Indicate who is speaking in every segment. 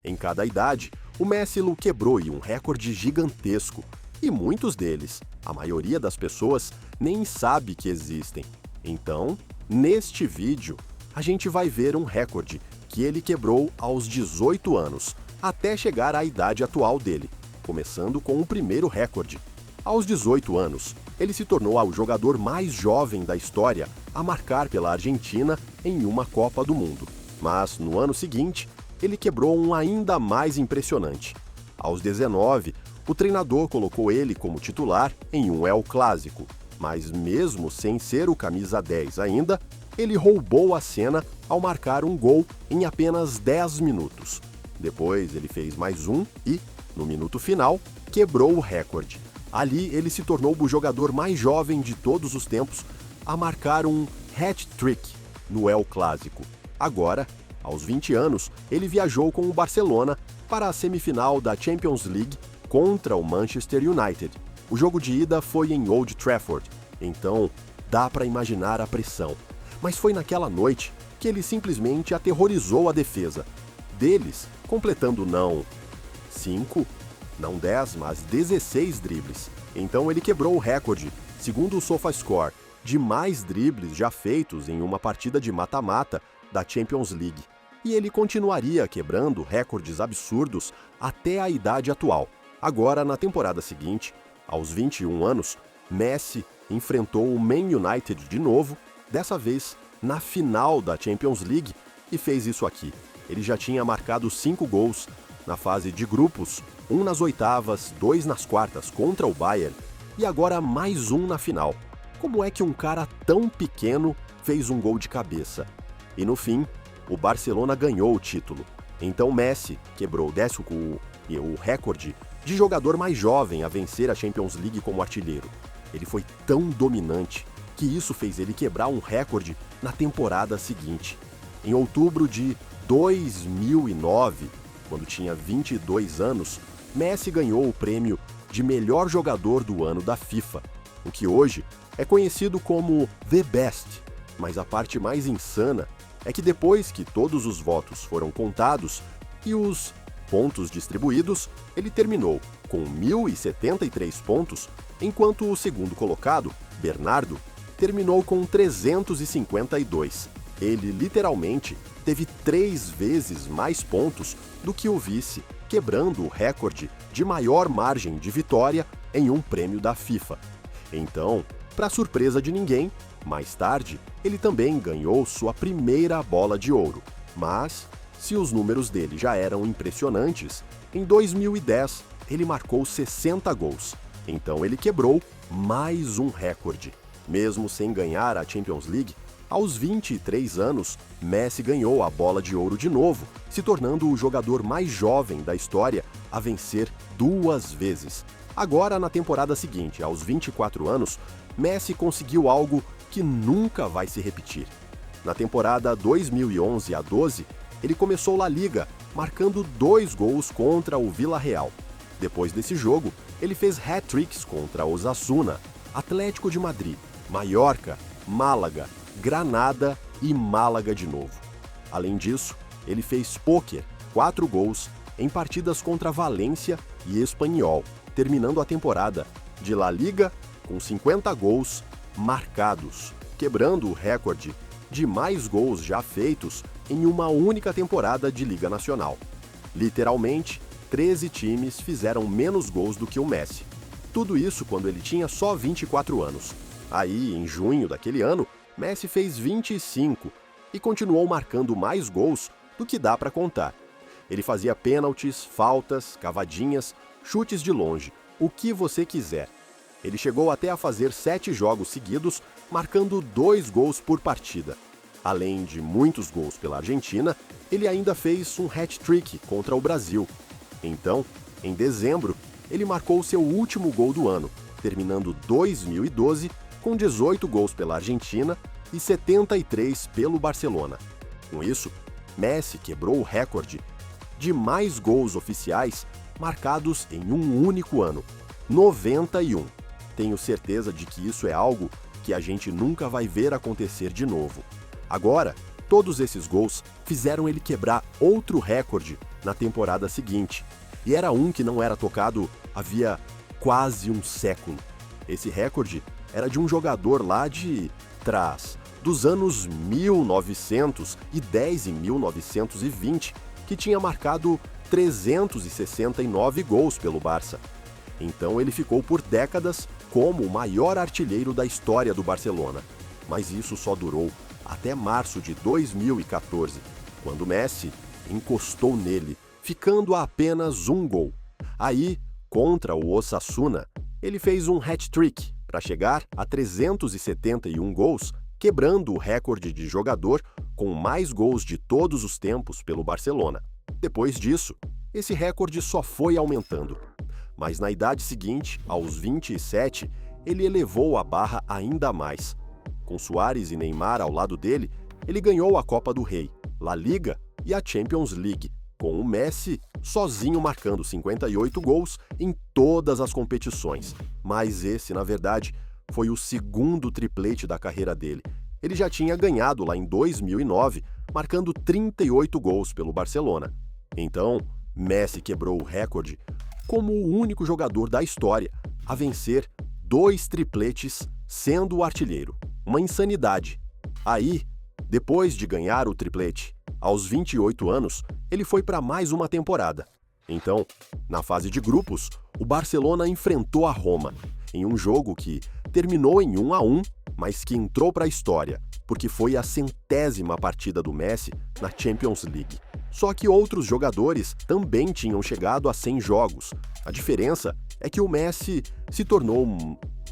Speaker 1: Em cada idade, o Messi quebrou um recorde gigantesco, e muitos deles, a maioria das pessoas, nem sabe que existem. Então, neste vídeo, a gente vai ver um recorde que ele quebrou aos 18 anos, até chegar à idade atual dele, começando com o primeiro recorde. Aos 18 anos, ele se tornou o jogador mais jovem da história a marcar pela Argentina em uma Copa do Mundo. Mas, no ano seguinte, ele quebrou um ainda mais impressionante. Aos 19, o treinador colocou ele como titular em um El Clásico, mas mesmo sem ser o camisa 10 ainda, ele roubou a cena ao marcar um gol em apenas 10 minutos. Depois ele fez mais um e, no minuto final, quebrou o recorde. Ali ele se tornou o jogador mais jovem de todos os tempos a marcar um hat-trick no El Clásico. Agora, aos 20 anos, ele viajou com o Barcelona para a semifinal da Champions League contra o Manchester United. O jogo de ida foi em Old Trafford, então dá para imaginar a pressão. Mas foi naquela noite que ele simplesmente aterrorizou a defesa deles, completando não 5, não 10, mas 16 dribles. Então ele quebrou o recorde, segundo o SofaScore, de mais dribles já feitos em uma partida de mata-mata da Champions League. E ele continuaria quebrando recordes absurdos até a idade atual. Agora, na temporada seguinte, aos 21 anos, Messi enfrentou o Man United de novo, dessa vez na final da Champions League, e fez isso aqui. Ele já tinha marcado 5 gols na fase de grupos, 1 nas oitavas, 2 nas quartas contra o Bayern, e agora mais um na final. Como é que um cara tão pequeno fez um gol de cabeça? E no fim, o Barcelona ganhou o título. Então Messi quebrou o recorde de jogador mais jovem a vencer a Champions League como artilheiro. Ele foi tão dominante que isso fez ele quebrar um recorde na temporada seguinte. Em outubro de 2009, quando tinha 22 anos, Messi ganhou o prêmio de melhor jogador do ano da FIFA, o que hoje é conhecido como The Best. Mas a parte mais insana é que depois que todos os votos foram contados e os pontos distribuídos, ele terminou com 1.073 pontos, enquanto o segundo colocado, Bernardo, terminou com 352. Ele literalmente teve 3 vezes mais pontos do que o vice, quebrando o recorde de maior margem de vitória em um prêmio da FIFA. Então, para surpresa de ninguém, mais tarde, ele também ganhou sua primeira bola de ouro. Mas, se os números dele já eram impressionantes, em 2010 ele marcou 60 gols. Então ele quebrou mais um recorde. Mesmo sem ganhar a Champions League, aos 23 anos, Messi ganhou a bola de ouro de novo, se tornando o jogador mais jovem da história a vencer 2 vezes. Agora, na temporada seguinte, aos 24 anos, Messi conseguiu algo que nunca vai se repetir. Na temporada 2011 a 12, ele começou La Liga, marcando 2 gols contra o Villarreal. Depois desse jogo, ele fez hat-tricks contra Osasuna, Atlético de Madrid, Mallorca, Málaga, Granada e Málaga de novo. Além disso, ele fez pôquer, 4 gols, em partidas contra Valência e Espanyol, terminando a temporada de La Liga com 50 gols marcados, quebrando o recorde de mais gols já feitos em uma única temporada de Liga Nacional. Literalmente, 13 times fizeram menos gols do que o Messi. Tudo isso quando ele tinha só 24 anos. Aí, em junho daquele ano, Messi fez 25 e continuou marcando mais gols do que dá para contar. Ele fazia pênaltis, faltas, cavadinhas, chutes de longe, o que você quiser. Ele chegou até a fazer 7 jogos seguidos, marcando 2 gols por partida. Além de muitos gols pela Argentina, ele ainda fez um hat-trick contra o Brasil. Então, em dezembro, ele marcou seu último gol do ano, terminando 2012 com 18 gols pela Argentina e 73 pelo Barcelona. Com isso, Messi quebrou o recorde de mais gols oficiais marcados em um único ano, 91. Tenho certeza de que isso é algo que a gente nunca vai ver acontecer de novo. Agora, todos esses gols fizeram ele quebrar outro recorde na temporada seguinte, e era um que não era tocado havia quase um século. Esse recorde era de um jogador lá de trás, dos anos 1910 e 1920, que tinha marcado 369 gols pelo Barça. Então ele ficou por décadas como o maior artilheiro da história do Barcelona. Mas isso só durou até março de 2014, quando Messi encostou nele, ficando a apenas um gol. Aí, contra o Osasuna, ele fez um hat-trick para chegar a 371 gols, quebrando o recorde de jogador com mais gols de todos os tempos pelo Barcelona. Depois disso, esse recorde só foi aumentando. Mas na idade seguinte, aos 27, ele elevou a barra ainda mais. Com Suárez e Neymar ao lado dele, ele ganhou a Copa do Rei, La Liga e a Champions League, com o Messi sozinho marcando 58 gols em todas as competições. Mas esse, na verdade, foi o segundo triplete da carreira dele. Ele já tinha ganhado lá em 2009, marcando 38 gols pelo Barcelona. Então, Messi quebrou o recorde como o único jogador da história a vencer 2 tripletes sendo o artilheiro. Uma insanidade. Aí, depois de ganhar o triplete, aos 28 anos, ele foi para mais uma temporada. Então, na fase de grupos, o Barcelona enfrentou a Roma, em um jogo que terminou em 1-1, mas que entrou para a história, porque foi a 100ª partida do Messi na Champions League. Só que outros jogadores também tinham chegado a 100 jogos. A diferença é que o Messi se tornou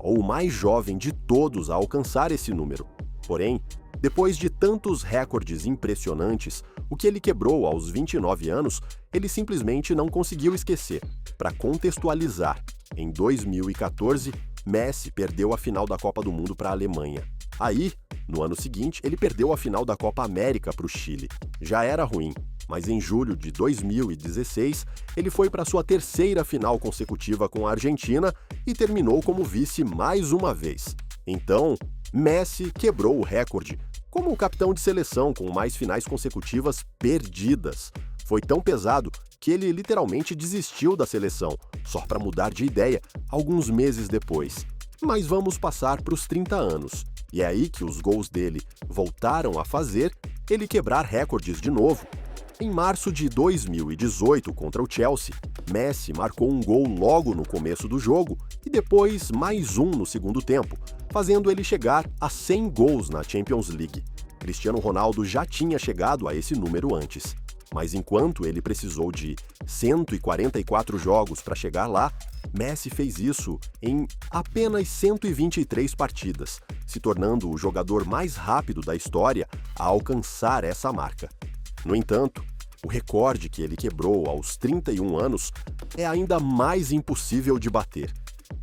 Speaker 1: o mais jovem de todos a alcançar esse número. Porém, depois de tantos recordes impressionantes, o que ele quebrou aos 29 anos, ele simplesmente não conseguiu esquecer. Para contextualizar, em 2014, Messi perdeu a final da Copa do Mundo para a Alemanha. Aí, no ano seguinte, ele perdeu a final da Copa América para o Chile. Já era ruim, mas em julho de 2016, ele foi para sua 3ª final consecutiva com a Argentina e terminou como vice mais uma vez. Então, Messi quebrou o recorde como o capitão de seleção com mais finais consecutivas perdidas. Foi tão pesado que ele literalmente desistiu da seleção, só para mudar de ideia alguns meses depois. Mas vamos passar para os 30 anos. E é aí que os gols dele voltaram a fazer ele quebrar recordes de novo. Em março de 2018, contra o Chelsea, Messi marcou um gol logo no começo do jogo e depois mais um no segundo tempo, fazendo ele chegar a 100 gols na Champions League. Cristiano Ronaldo já tinha chegado a esse número antes, mas enquanto ele precisou de 144 jogos para chegar lá, Messi fez isso em apenas 123 partidas, se tornando o jogador mais rápido da história a alcançar essa marca. No entanto, o recorde que ele quebrou aos 31 anos é ainda mais impossível de bater.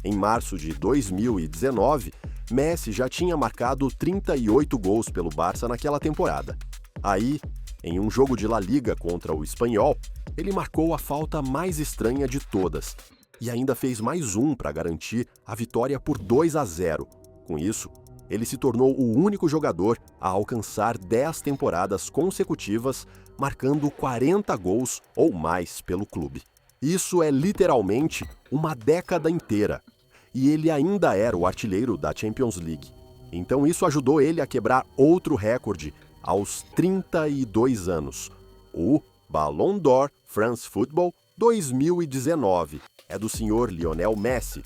Speaker 1: Em março de 2019, Messi já tinha marcado 38 gols pelo Barça naquela temporada. Aí, em um jogo de La Liga contra o Espanhol, ele marcou a falta mais estranha de todas e ainda fez mais um para garantir a vitória por 2-0. Com isso, ele se tornou o único jogador a alcançar 10 temporadas consecutivas, marcando 40 gols ou mais pelo clube. Isso é literalmente uma década inteira. E ele ainda era o artilheiro da Champions League. Então isso ajudou ele a quebrar outro recorde aos 32 anos. O Ballon d'Or France Football 2019 é do senhor Lionel Messi.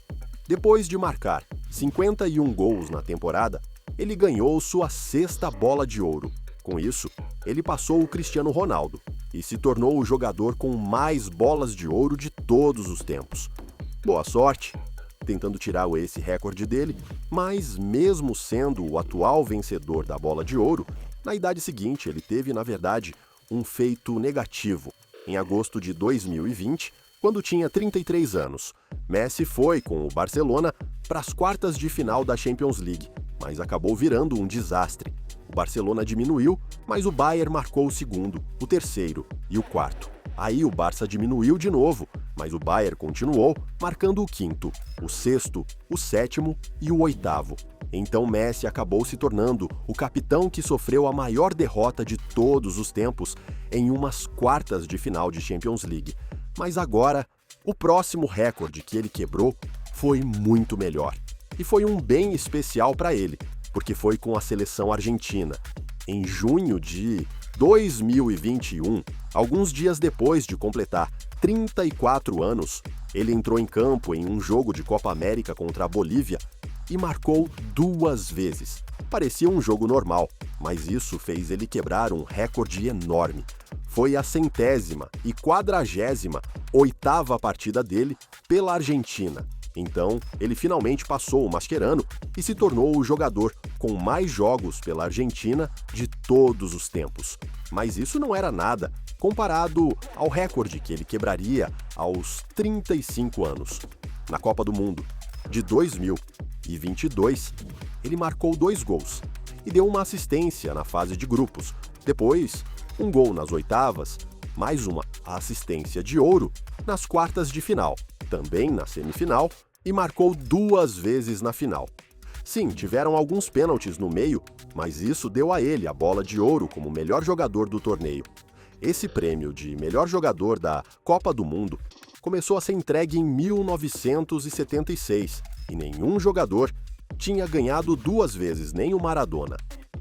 Speaker 1: Depois de marcar 51 gols na temporada, ele ganhou sua 6ª bola de ouro. Com isso, ele passou o Cristiano Ronaldo e se tornou o jogador com mais bolas de ouro de todos os tempos. Boa sorte tentando tirar esse recorde dele, mas mesmo sendo o atual vencedor da bola de ouro, na idade seguinte ele teve, na verdade, um feito negativo. Em agosto de 2020, quando tinha 33 anos, Messi foi com o Barcelona para as quartas de final da Champions League, mas acabou virando um desastre. O Barcelona diminuiu, mas o Bayern marcou o segundo, o terceiro e o quarto. Aí o Barça diminuiu de novo, mas o Bayern continuou, marcando o quinto, o sexto, o sétimo e o oitavo. Então Messi acabou se tornando o capitão que sofreu a maior derrota de todos os tempos em umas quartas de final de Champions League. Mas agora, o próximo recorde que ele quebrou foi muito melhor. E foi um bem especial para ele, porque foi com a seleção argentina. Em junho de 2021, alguns dias depois de completar 34 anos, ele entrou em campo em um jogo de Copa América contra a Bolívia e marcou 2 vezes. Parecia um jogo normal, mas isso fez ele quebrar um recorde enorme. Foi a 148ª partida dele pela Argentina. Então, ele finalmente passou o Mascherano e se tornou o jogador com mais jogos pela Argentina de todos os tempos. Mas isso não era nada comparado ao recorde que ele quebraria aos 35 anos. Na Copa do Mundo de 2022, ele marcou 2 gols e deu uma assistência na fase de grupos. Depois, um gol nas oitavas, mais uma assistência de ouro nas quartas de final, também na semifinal, e marcou 2 vezes na final. Sim, tiveram alguns pênaltis no meio, mas isso deu a ele a bola de ouro como melhor jogador do torneio. Esse prêmio de melhor jogador da Copa do Mundo começou a ser entregue em 1976 e nenhum jogador tinha ganhado 2 vezes, nem o Maradona.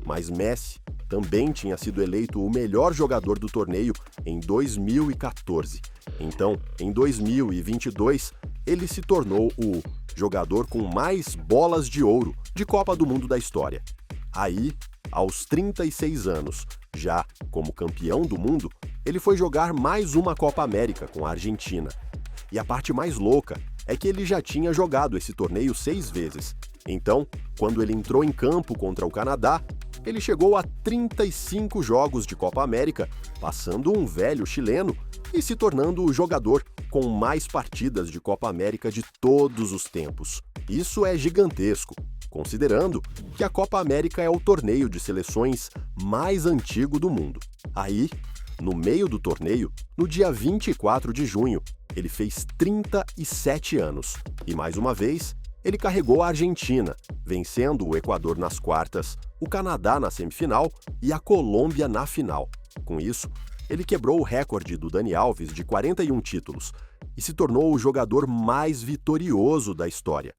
Speaker 1: Mas Messi também tinha sido eleito o melhor jogador do torneio em 2014. Então, em 2022, ele se tornou o jogador com mais bolas de ouro de Copa do Mundo da história. Aí, aos 36 anos, já como campeão do mundo, ele foi jogar mais uma Copa América com a Argentina. E a parte mais louca é que ele já tinha jogado esse torneio 6 vezes. Então, quando ele entrou em campo contra o Canadá, ele chegou a 35 jogos de Copa América, passando um velho chileno e se tornando o jogador com mais partidas de Copa América de todos os tempos. Isso é gigantesco, considerando que a Copa América é o torneio de seleções mais antigo do mundo. Aí, no meio do torneio, no dia 24 de junho, ele fez 37 anos e, mais uma vez, ele carregou a Argentina, vencendo o Equador nas quartas, o Canadá na semifinal e a Colômbia na final. Com isso, ele quebrou o recorde do Dani Alves de 41 títulos e se tornou o jogador mais vitorioso da história.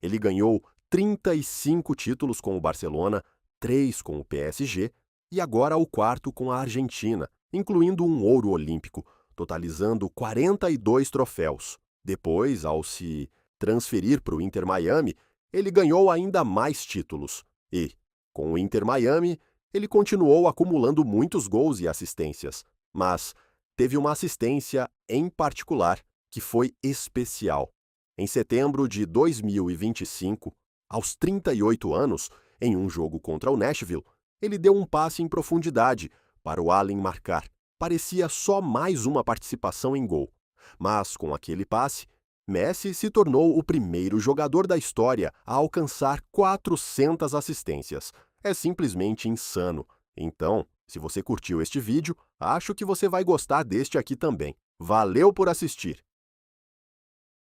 Speaker 1: Ele ganhou 35 títulos com o Barcelona, 3 com o PSG e agora o 4º com a Argentina, incluindo um ouro olímpico, totalizando 42 troféus. Depois, ao se transferir para o Inter Miami, ele ganhou ainda mais títulos. E, com o Inter Miami, ele continuou acumulando muitos gols e assistências. Mas teve uma assistência em particular que foi especial. Em setembro de 2025, aos 38 anos, em um jogo contra o Nashville, ele deu um passe em profundidade para o Allen marcar. Parecia só mais uma participação em gol. Mas, com aquele passe, Messi se tornou o primeiro jogador da história a alcançar 400 assistências. É simplesmente insano. Então, se você curtiu este vídeo, acho que você vai gostar deste aqui também. Valeu por assistir!